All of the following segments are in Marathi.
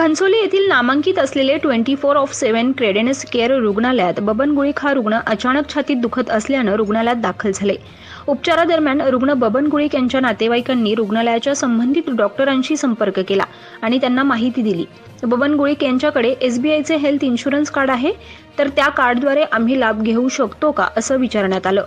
घनसोली येथील नामांकित असलेले 24/7 क्रेडेन्स केअर रुग्णालयात बबन गुळीक हा रुग्ण अचानक छातीत दुखत असल्याने रुग्णालयात दाखल झाले। उपचारादरम्यान रुग्ण बबन गुळीक यांच्या नातेवाईकांनी रुग्णालयाच्या संबंधित डॉक्टरांशी संपर्क केला आणि त्यांना माहिती दिली। बबन गुळीक यांच्याकडे SBIचे हेल्थ इन्शुरन्स कार्ड आहे, तर त्या कार्डद्वारे आम्ही लाभ घेऊ शकतो का असं विचारण्यात आलं।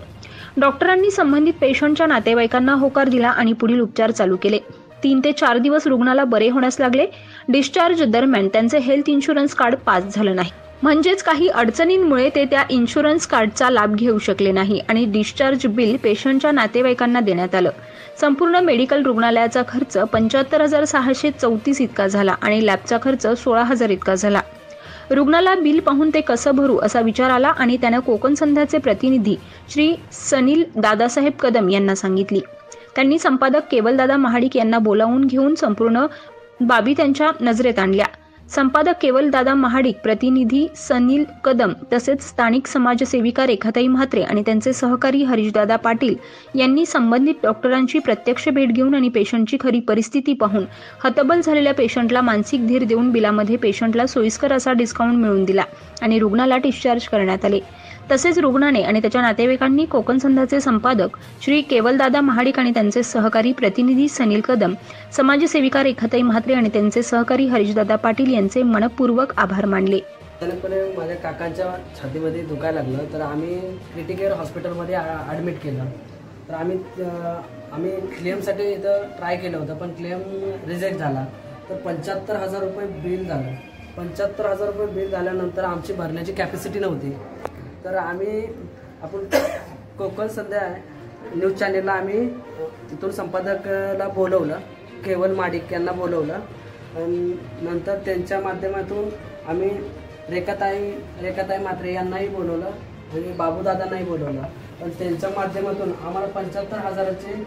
डॉक्टरांनी संबंधित पेशंटच्या नातेवाईकांना होकार दिला आणि पुढील उपचार चालू केले। 3 ते 4 दिवस रुग्णाला बरे होण्यास लागले। डिस्चार्ज दरम्यान त्यांचे हेल्थ इन्शुरन्स कार्ड पास झालं नाही, म्हणजेच काही अडचणींमुळे ते त्या इन्शुरन्स कार्डचा लाभ घेऊ शकले नाही आणि डिस्चार्ज बिल पेशंटच्या नातेवाईकांना देण्यात आलं। संपूर्ण मेडिकल रुग्णालयाचा खर्च 75,634 इतका झाला आणि लॅबचा खर्च 16,000 इतका झाला। रुग्णाला बिल पाहून ते कसं भरू असा विचार आला आणि त्याने कोकण संध्याचे प्रतिनिधी श्री सनील दादासाहेब कदम यांना सांगितली। त्यांनी संपादक केवलदादा महाडिक यांना बोलावून घेऊन संपूर्ण बाबी त्यांच्या नजरेत आणल्या। संपादक केवलदादा महाडिक, प्रतिनिधी सनील कदम तसेच स्थानिक समाजसेविका रेखाताई म्हात्रे आणि त्यांचे सहकारी हरीशदादा पाटील यांनी संबंधित डॉक्टरांची प्रत्यक्ष भेट घेऊन आणि पेशंटची खरी परिस्थिती पाहून हतबल झालेल्या पेशंटला मानसिक धीर देऊन बिलामध्ये पेशंटला सोयीस्कर असा डिस्काउंट मिळवून दिला आणि रुग्णाला डिस्चार्ज करण्यात आले। तसेच रुग्णाने आणि त्याच्या नातेवाईकांनी कोकण संध्याचे संपादक श्री केवलदादा महाडिक आणि त्यांचे सहकारी प्रतिनिधी सनील कदम, समाजसेविका रेखाताई म्हात्रे आणि त्यांचे सहकारी हरीशदादा पाटील यांचे मनपूर्वक आभार मानले। अचानकपणे माझ्या काकांच्या छातीमध्ये दुखायला लागलं, तर आम्ही क्रिटिकेअर हॉस्पिटलमध्ये ॲडमिट केलं। तर आम्ही क्लेमसाठी इथं ट्राय केलं होतं, पण क्लेम रिजेक्ट झाला। तर 75,000 रुपये बिल झालं। 75,000 रुपये बिल झाल्यानंतर आमची भरण्याची कॅपॅसिटी नव्हती। तर आपण कोकण संध्या न्यूज चॅनेलला आम्ही तिथून संपादकाला बोलवलं, केवल महाडिक यांना बोलवलं। नंतर त्यांच्या माध्यमातून आम्ही रेखाताई म्हात्रे यांनाही बोलवलं आणि बाबूदादांनाही बोलवलं, पण त्यांच्या माध्यमातून आम्हाला 75,000चे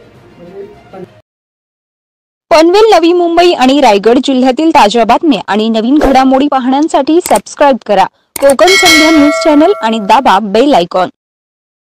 पनवेल, नवी मुंबई आणि रायगड जिल्ह्यातील ताज्या बातम्या आणि नवीन घडामोडी पाहण्यासाठी सबस्क्राइब करा कोकण संध्या न्यूज चॅनल आणि दाबा बेल आयकॉन।